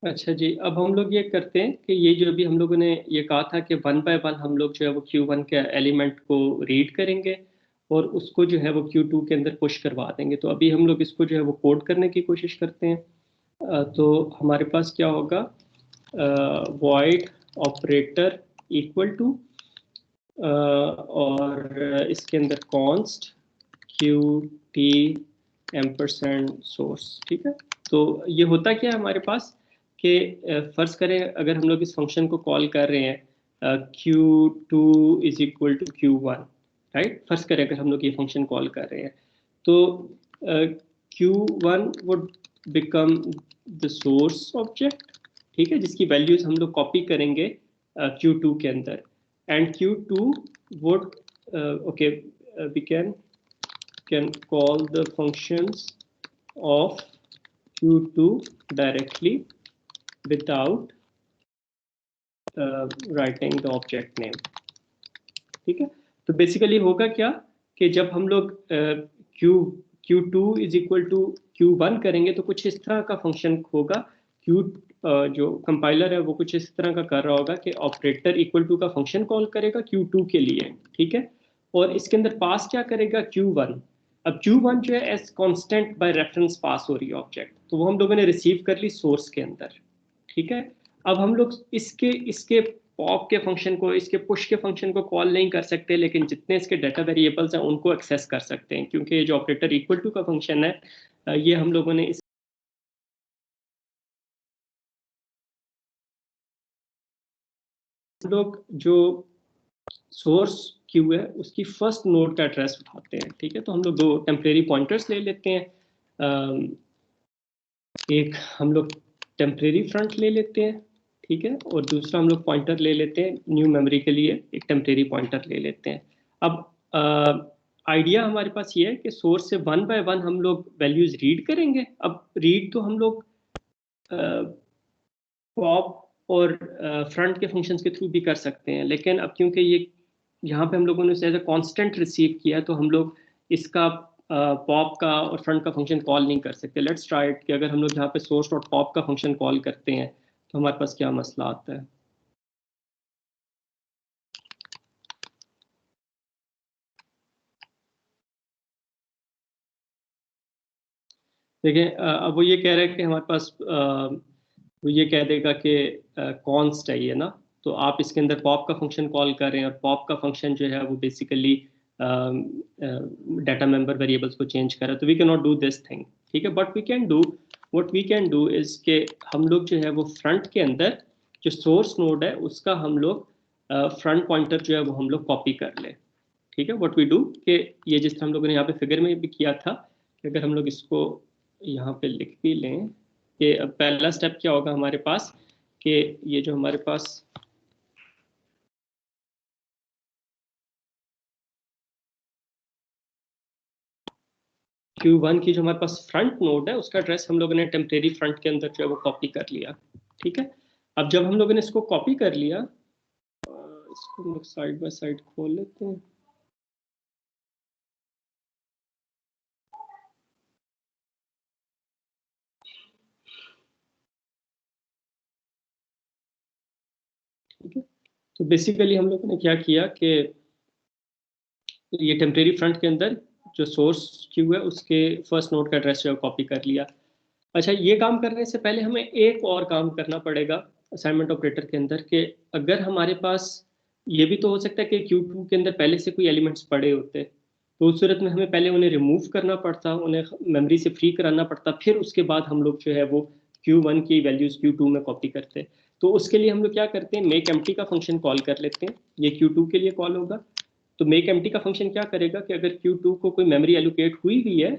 अच्छा जी, अब हम लोग ये करते हैं कि ये जो अभी हम लोगों ने ये कहा था कि वन बाय वन हम लोग जो है वो Q1 के एलिमेंट को रीड करेंगे और उसको जो है वो Q2 के अंदर पुश करवा देंगे। तो अभी हम लोग इसको जो है वो कोड करने की कोशिश करते हैं। तो हमारे पास क्या होगा, वॉइड ऑपरेटर इक्वल टू और इसके अंदर const Q T ampersand source. ठीक है, तो ये होता क्या है हमारे पास कि फर्ज करें अगर हम लोग इस फंक्शन को कॉल कर रहे हैं Q two is equal to Q1, right. फर्ज करें अगर हम लोग ये फंक्शन कॉल कर रहे हैं तो Q1 would become the source object, ठीक है, जिसकी वैल्यूज हम लोग कॉपी करेंगे Q2 के अंदर। And Q2 would okay, we can call the functions of Q2 directly without writing the object name। ठीक है, तो बेसिकली होगा क्या कि जब हम लोग Q2 is equal to Q1 करेंगे तो कुछ इस तरह का फंक्शन होगा। Q जो कंपाइलर है वो कुछ इस तरह का कर रहा होगा कि ऑपरेटर इक्वल टू का फंक्शन कॉल करेगा Q2 के लिए, ठीक है, और इसके अंदर पास क्या करेगा Q1। अब Q1 जो है एज कांस्टेंट बाय रेफरेंस पास हो रही है ऑब्जेक्ट, तो वो हम लोगों ने रिसीव कर ली सोर्स के अंदर। ठीक है, अब हम लोग इसके इसके पॉप के फंक्शन को, इसके पुश के फंक्शन को कॉल नहीं कर सकते, लेकिन जितने इसके डाटा वेरिएबल्स हैं उनको एक्सेस कर सकते हैं, क्योंकि ये जो ऑपरेटर इक्वल टू का फंक्शन है ये हम लोगों ने इस लोग जो सोर्स क्यू है उसकी फर्स्ट नोड का एड्रेस उठाते हैं। ठीक है, तो हम लोग दो टेम्परेरी पॉइंटर्स ले लेते हैं। एक हम लोग टेम्परेरी फ्रंट ले लेते हैं, ठीक है, और दूसरा हम लोग पॉइंटर ले लेते हैं न्यू मेमोरी के लिए, एक टेम्परेरी पॉइंटर ले लेते हैं। अब आइडिया हमारे पास ये है कि सोर्स से वन बाय वन हम लोग वैल्यूज रीड करेंगे। अब रीड तो हम लोग पॉप और फ्रंट के फंक्शंस के थ्रू भी कर सकते हैं, लेकिन अब क्योंकि ये यहाँ पे हम लोगों ने एज अ कांस्टेंट रिसीव किया है तो हम लोग इसका पॉप का और फ्रंट का फंक्शन कॉल नहीं कर सकते। लेट्स ट्राई इट कि अगर हम लोग यहाँ पे सोर्स डॉट पॉप का फंक्शन कॉल करते हैं तो हमारे पास क्या मसला आता है। देखिए अब वो ये कह रहे हैं कि हमारे पास वो ये कह देगा कि कॉन्स्ट है ये ना, तो आप इसके अंदर पॉप का फंक्शन कॉल कर रहे हैं और पॉप का फंक्शन जो है वो बेसिकली डाटा मेंबर वेरिएबल्स को चेंज कर रहा है, तो we can not do this thing. ठीक है, but we can do, what we can do is के हम लोग जो है वो फ्रंट के अंदर जो सोर्स नोड है उसका हम लोग फ्रंट पॉइंटर जो है वो हम लोग कॉपी कर ले। ठीक है, व्हाट वी डू कि ये जिस तरह हम लोगों ने यहाँ पे फिगर में भी किया था कि अगर हम लोग इसको यहाँ पे लिख भी लें कि अब पहला स्टेप क्या होगा हमारे पास कि ये जो हमारे पास Q1 की जो हमारे पास फ्रंट नोड है उसका एड्रेस हम लोगों ने टेम्परेरी फ्रंट के अंदर जो है वो कॉपी कर लिया। ठीक है, अब जब हम लोगों ने इसको कॉपी कर लिया, इसको हम लोग साइड बाय साइड खोल लेते हैं। ठीक है, तो बेसिकली हम लोगों ने क्या किया कि ये टेम्परेरी फ्रंट के अंदर जो सोर्स क्यू है उसके फर्स्ट नोड का एड्रेस जो है कॉपी कर लिया। अच्छा, ये काम करने से पहले हमें एक और काम करना पड़ेगा असाइनमेंट ऑपरेटर के अंदर कि अगर हमारे पास ये भी तो हो सकता है कि Q2 के अंदर पहले से कोई एलिमेंट्स पड़े होते, तो उस सूरत में हमें पहले उन्हें रिमूव करना पड़ता, उन्हें मेमोरी से फ्री कराना पड़ता, फिर उसके बाद हम लोग जो है वो Q1 की वैल्यूज Q2 में कॉपी करते। तो उसके लिए हम लोग क्या करते हैं, मेक एम्प्टी का फंक्शन कॉल कर लेते हैं, ये Q2 के लिए कॉल होगा। तो मेक एम्प्टी का फंक्शन क्या करेगा कि अगर Q2 को कोई मेमोरी एलोकेट हुई भी है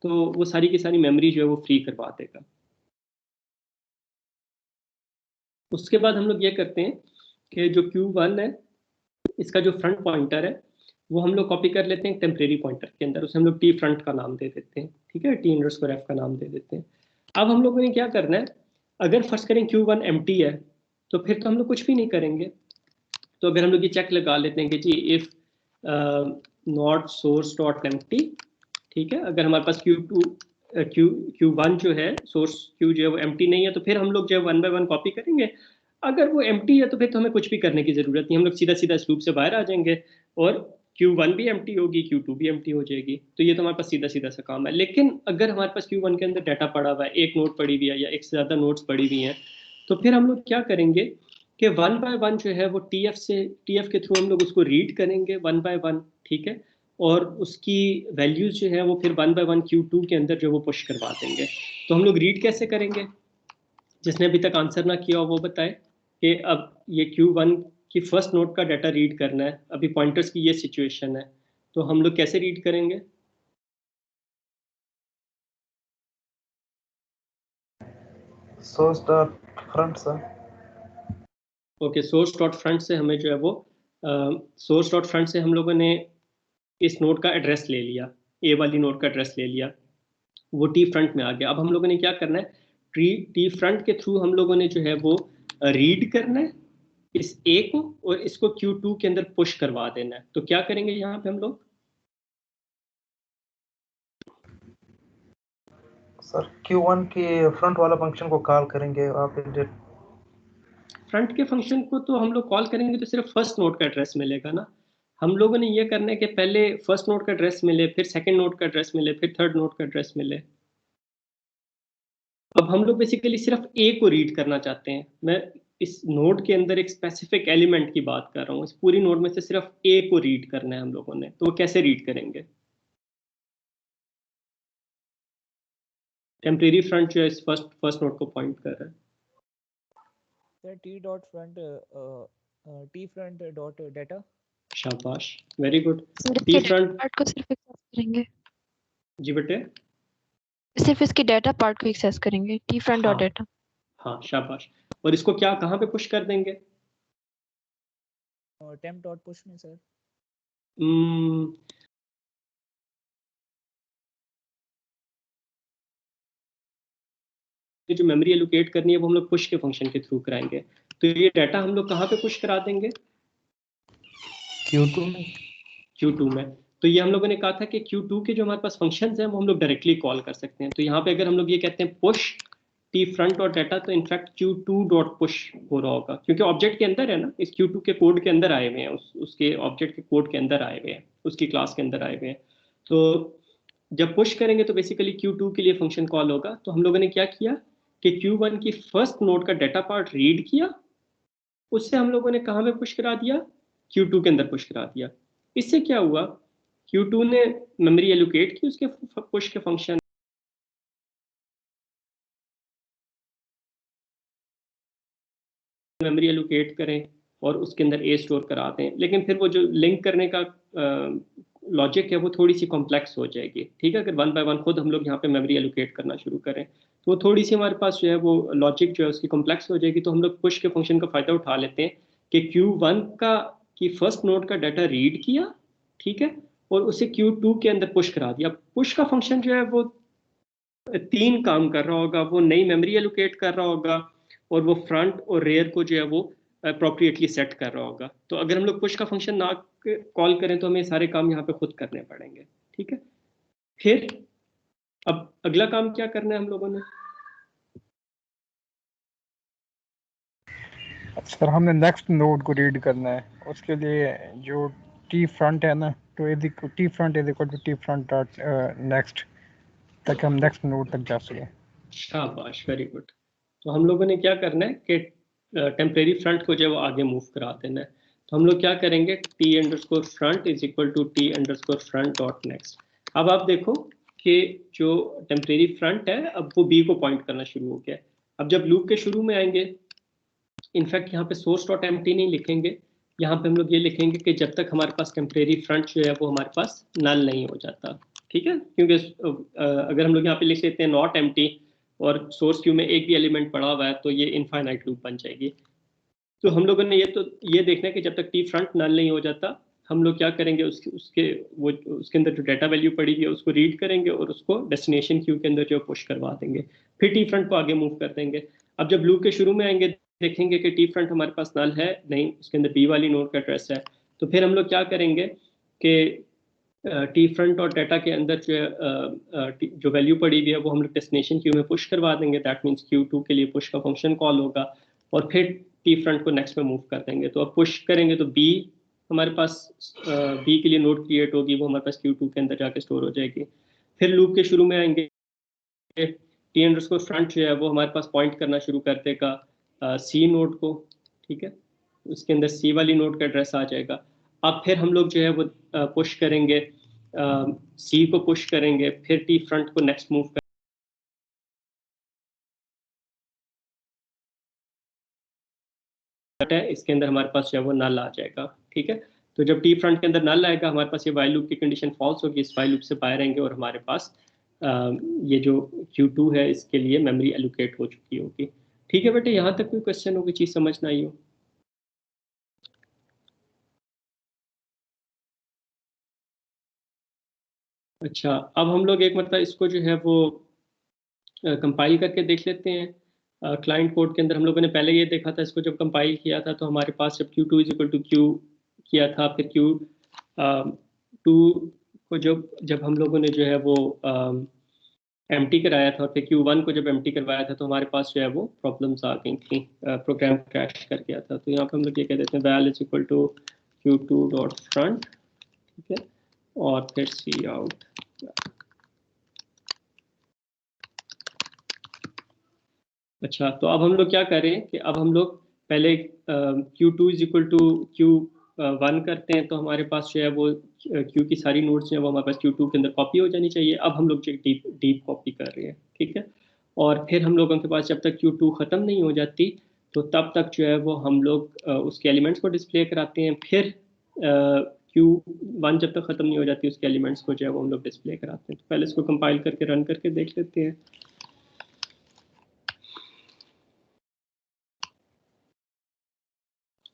तो वो सारी की सारी मेमोरी जो है वो फ्री करवा देगा। उसके बाद हम लोग ये करते हैं कि जो Q1 है इसका जो फ्रंट पॉइंटर है वो हम लोग कॉपी कर लेते हैं टेम्परेरी पॉइंटर के अंदर, उसे हम लोग टी फ्रंट का नाम दे देते हैं। ठीक है, टी अंडरस्कोर एफ का नाम दे देते हैं। अब हम लोगों ने क्या करना है, अगर फर्स्ट करें Q1 एम्प्टी है तो फिर तो हम लोग कुछ भी नहीं करेंगे। तो अगर हम लोग ये चेक लगा लेते हैं कि जी if not source dot empty, ठीक है, अगर हमारे पास Q2 Q1 जो है सोर्स क्यू जो है वो एम्प्टी नहीं है, तो फिर हम लोग जो है 1 बाय 1 कॉपी करेंगे। अगर वो एम्प्टी है तो फिर तो हमें कुछ भी करने की जरूरत नहीं, हम लोग सीधा सीधा इस लूप से बाहर आ जाएंगे और Q1 भी एम्प्टी होगी, Q2 भी एम्प्टी हो जाएगी। तो ये तो हमारे पास सीधा सीधा सा काम है। लेकिन अगर हमारे पास Q1 के अंदर डाटा पड़ा हुआ है, एक नोट पड़ी हुई है या एक से ज़्यादा नोट्स पड़ी हुई हैं, तो फिर हम लोग क्या करेंगे कि 1 बाय 1 जो है वो TF के थ्रू हम लोग उसको रीड करेंगे 1 बाय 1, ठीक है। और उसकी वैल्यूज जो है वो फिर 1 बाय 1 Q2 के अंदर जो वो पुश करवा देंगे। तो हम लोग रीड कैसे करेंगे? जिसने अभी तक आंसर ना किया हो वो बताए कि अब ये Q1 की फर्स्ट नोट का डाटा रीड करना है, अभी पॉइंटर्स की ये सिचुएशन है, तो हम लोग कैसे रीड करेंगे? सोर्स डॉट फ्रंट से। ओके, सोर्स डॉट फ्रंट से हमें जो है वो सोर्स डॉट फ्रंट से हम लोगों ने इस नोड का एड्रेस ले लिया, ए वाली नोड का एड्रेस ले लिया, वो टी फ्रंट में आ गया। अब हम लोगों ने क्या करना है, टी फ्रंट के थ्रू हम लोगों ने जो है वो रीड करना है इस ए को और इसको Q2 के अंदर पुश करवा देना है। तो क्या करेंगे यहाँ पे हम लोग? सर Q1 की फ्रंट वाला फंक्शन को कॉल करेंगे। आप फ्रंट के फंक्शन को तो हम लोग कॉल करेंगे तो सिर्फ फर्स्ट नोड का एड्रेस मिलेगा ना। हम लोगों ने ये करना है कि पहले फर्स्ट नोड का एड्रेस मिले, फिर सेकंड नोड का एड्रेस मिले, फिर थर्ड नोड का एड्रेस मिले। अब हम लोग बेसिकली सिर्फ ए को रीड करना चाहते हैं। मैं इस नोड के अंदर एक स्पेसिफिक एलिमेंट की बात कर रहा हूँ, इस पूरी नोड में से सिर्फ ए को रीड करना है हम लोगों ने। तो वो कैसे रीड करेंगे? टेम्परेरी फ्रंट जो है इस फर्स्ट नोड को पॉइंट कर रहा है। T dot front T front dot data। शाबाश, वेरी गुड। सर टी इसके फ्रंट, पार्ट को सिर्फ एक्सेस करेंगे, जी बेटे। सिर्फ इसके डाटा पार्ट को एक्सेस करेंगे, टी फ्रंट डॉट हाँ डाटा। हाँ, शाबाश। और इसको क्या कहाँ पे पुश कर देंगे? temp dot push में सर। हम्म, ये जो मेमोरी एलोकेट करनी है वो हम लोग पुश के फंक्शन के थ्रू कराएंगे। तो ये डाटा हम लोग कहाँ पे पुश करा देंगे? Q2 में। Q2 में। तो ये हम लोगों ने कहा था कि Q2 के जो हमारे पास फंक्शंस हैं वो हम लोग डायरेक्टली कॉल कर सकते हैं। तो यहाँ पे अगर हम लोग ये कहते हैं पुश टी फ्रंट और डाटा, तो इनफैक्ट Q2 डॉट पुश हो रहा होगा, क्योंकि ऑब्जेक्ट के अंदर है ना, इस Q2 के कोड के अंदर आए हुए हैं, उसके ऑब्जेक्ट के कोड के अंदर आए हुए हैं, उसकी क्लास के अंदर आए हुए हैं। तो जब पुश करेंगे तो बेसिकली Q2 के लिए फंक्शन कॉल होगा। तो हम लोगों ने क्या किया कि Q1 की फर्स्ट नोड का डाटा पार्ट रीड किया, उससे हम लोगों ने कहाँ में पुश करा दिया? Q2 के अंदर पुश करा दिया। इससे क्या हुआ, Q2 ने मेमोरी एलोकेट की उसके पुश के फंक्शन, मेमोरी एलोकेट करें और उसके अंदर ए स्टोर करा दें। लेकिन फिर वो जो लिंक करने का लॉजिक है वो थोड़ी सी कॉम्प्लेक्स हो जाएगी, ठीक है। अगर 1 बाय 1 खुद हम लोग यहाँ पे मेमोरी एलोकेट करना शुरू करें तो वो थोड़ी सी हमारे पास जो है वो लॉजिक जो है उसकी कॉम्प्लेक्स हो जाएगी। तो हम लोग पुश के फंक्शन का फायदा उठा लेते हैं कि Q1 का की फर्स्ट नोड का डाटा रीड किया, ठीक है, और उसे Q2 के अंदर पुश करा दिया। पुश का फंक्शन जो है वो 3 काम कर रहा होगा, वो नई मेमोरी एलोकेट कर रहा होगा और वो फ्रंट और रेयर को जो है वो अप्रोप्रिएटली सेट कर रहा होगा। तो अगर हम लोग पुश का फंक्शन ना कॉल करें तो हमें सारे काम यहाँ पे खुद करने पड़ेंगे, ठीक है। फिर अब अगला काम क्या करना है हम लोगों ने? सर हमने नेक्स्ट नोड को रीड करना है, उसके लिए जो टी फ्रंट है ना, तो T front is equal to T front dot next, ताकि हम नेक्स्ट नोड तक जा सकें। शाबाश, वेरी गुड। तो हम लोगों ने क्या करना है कि टेम्परेरी फ्रंट को जो है वो आगे मूव करा देना है। तो हम लोग क्या करेंगे, T underscore front is equal to T underscore front dot next. अब आप देखो कि जो टेम्परेरी फ्रंट है अब वो बी को पॉइंट करना शुरू हो गया है। अब जब लूप के शुरू में आएंगे, इनफैक्ट यहाँ पे सोर्स डॉट एम्प्टी नहीं लिखेंगे, यहाँ पे हम लोग ये लिखेंगे कि जब तक हमारे पास टेम्परेरी फ्रंट जो है वो हमारे पास नल नहीं हो जाता, ठीक है। क्योंकि अगर हम लोग यहाँ पे लिख लेते हैं नॉट एम्प्टी और सोर्स क्यू में एक भी एलिमेंट पड़ा हुआ है तो ये इनफाइनाइट लूप बन जाएगी। तो हम लोगों ने ये देखना है कि जब तक टी फ्रंट नल नहीं हो जाता हम लोग क्या करेंगे, उसके अंदर जो डाटा वैल्यू पड़ी हुई है उसको रीड करेंगे और उसको डेस्टिनेशन क्यू के अंदर जो पुश करवा देंगे, फिर टी फ्रंट को आगे मूव कर देंगे। अब जब लूप के शुरू में आएंगे देखेंगे कि टी फ्रंट हमारे पास नल है नहीं, उसके अंदर बी वाली नोड का एड्रेस है। तो फिर हम लोग क्या करेंगे कि टी फ्रंट और डाटा के अंदर जो है जो वैल्यू पड़ी हुई है वो हम लोग डेस्टिनेशन क्यू में पुश करवा देंगे। दैट मीन्स Q2 के लिए पुश का फंक्शन कॉल होगा और फिर टी फ्रंट को नेक्स्ट में मूव कर देंगे। तो अब पुश करेंगे तो बी हमारे पास बी के लिए नोड क्रिएट होगी, वो हमारे पास Q2 के अंदर जाके स्टोर हो जाएगी। फिर लूप के शुरू में आएंगे, टी अंडरस्कोर फ्रंट जो है वो हमारे पास पॉइंट करना शुरू कर देगा सी नोड को, ठीक है, उसके अंदर सी वाली नोड का एड्रेस आ जाएगा। अब फिर हम लोग जो है वो पुश करेंगे, सी को पुश करेंगे, फिर टी फ्रंट को नेक्स्ट मूव है, इसके अंदर हमारे पास जो है वो नल आ जाएगा, ठीक है। तो जब टी फ्रंट के अंदर नल आएगा हमारे पास ये वाइल लूप की कंडीशन फॉल्स होगी, इस वाइल लूप से बाहर आएंगे और हमारे पास ये जो Q2 है इसके लिए मेमोरी एलोकेट हो चुकी होगी। ठीक है बेटे, यहाँ तक कोई क्वेश्चन हो, कोई चीज़ समझ ना आई हो? अच्छा, अब हम लोग एक मतलब इसको जो है वो कंपाइल करके देख लेते हैं। क्लाइंट कोड के अंदर हम लोगों ने पहले ये देखा था, इसको जब कंपाइल किया था तो हमारे पास जब Q2 = Q किया था, फिर Q2 को जब हम लोगों ने जो है वो एम्प्टी कराया था और फिर Q1 को जब एम्प्टी करवाया था तो हमारे पास जो है वो प्रॉब्लम्स आ गई थी, प्रोग्राम क्रैश कर गया था। तो यहाँ पे हम लोग ये कह देते हैं val = Q2.front, ठीक है, और फिर cout। अच्छा, तो अब हम लोग क्या करें कि अब हम लोग पहले Q2 = Q1 करते हैं, तो हमारे पास जो है वो Q की सारी नोड्स जो है वो हमारे पास Q2 के अंदर कॉपी हो जानी चाहिए। अब हम लोग जो डीप कॉपी कर रहे हैं, ठीक है, और फिर हम लोगों के पास जब तक Q2 ख़त्म नहीं हो जाती तो तब तक जो है वो हम लोग उसके एलिमेंट्स को डिस्प्ले कराते हैं। फिर Q1 जब तक ख़त्म नहीं हो जाती उसके एलिमेंट्स को जो है वो हम लोग डिस्प्ले कराते हैं। तो पहले इसको कंपाइल करके रन करके देख लेते हैं।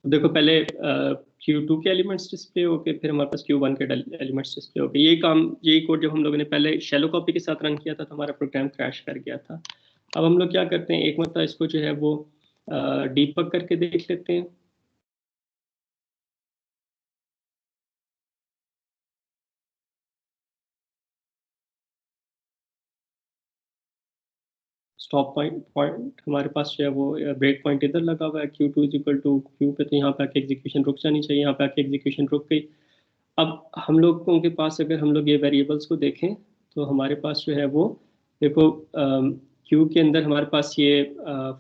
देखो, पहले Q2 के एलिमेंट्स डिस्प्ले हो गए, फिर हमारे पास Q1 के एलिमेंट्स डिस्प्ले हो गए। यही कोड जब हम लोगों ने पहले शैलो कॉपी के साथ रन किया था तो हमारा प्रोग्राम क्रैश कर गया था। अब हम लोग क्या करते हैं, एक मतलब इसको जो है वो डीबग करके देख लेते हैं। स्टॉप पॉइंट हमारे पास जो है वो ब्रेक पॉइंट इधर लगा हुआ है Q2 = Q पे, तो यहाँ पे आके एग्जीक्यूशन रुक जानी चाहिए। यहाँ पे आके एग्जीक्यूशन रुक गई। अब हम लोगों के पास अगर हम लोग ये वेरिएबल्स को देखें तो हमारे पास जो है वो देखो Q के अंदर हमारे पास ये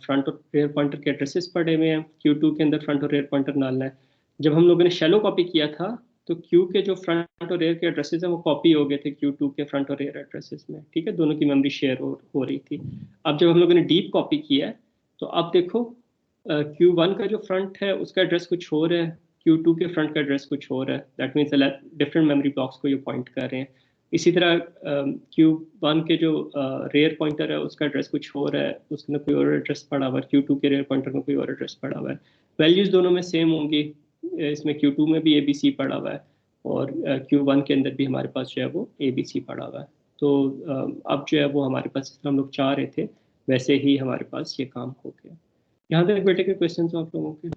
फ्रंट और रेयर पॉइंटर के एड्रेसेस पड़े हुए हैं, Q2 के अंदर फ्रंट और रेयर पॉइंटर नल है। जब हम लोगों ने शैलो कॉपी किया था तो Q के जो फ्रंट और रेयर के एड्रेसेस हैं वो कॉपी हो गए थे Q2 के फ्रंट और रेयर एड्रेसेस में, ठीक है, दोनों की मेमोरी शेयर हो रही थी। अब जब हम लोगों ने डीप कॉपी किया है तो अब देखो Q1 का जो फ्रंट है उसका एड्रेस कुछ और है, Q2 के फ्रंट का एड्रेस कुछ और है। That means different memory blocks को ये पॉइंट कर रहे हैं। इसी तरह Q1 के जो रेयर पॉइंटर है उसका एड्रेस कुछ और है, उसके अंदर कोई और एड्रेस पड़ा हुआ है, Q2 के रेयर पॉइंटर में कोई और एड्रेस पड़ा हुआ है। वैल्यूज दोनों में सेम होंगी, इसमें Q2 में भी ABC पड़ा हुआ है और Q1 के अंदर भी हमारे पास जो है वो ABC पड़ा हुआ है। तो अब जो है वो हमारे पास हम लोग चाह रहे थे वैसे ही हमारे पास ये काम हो गया। यहाँ तक बेटे के क्वेश्चन आप लोगों के?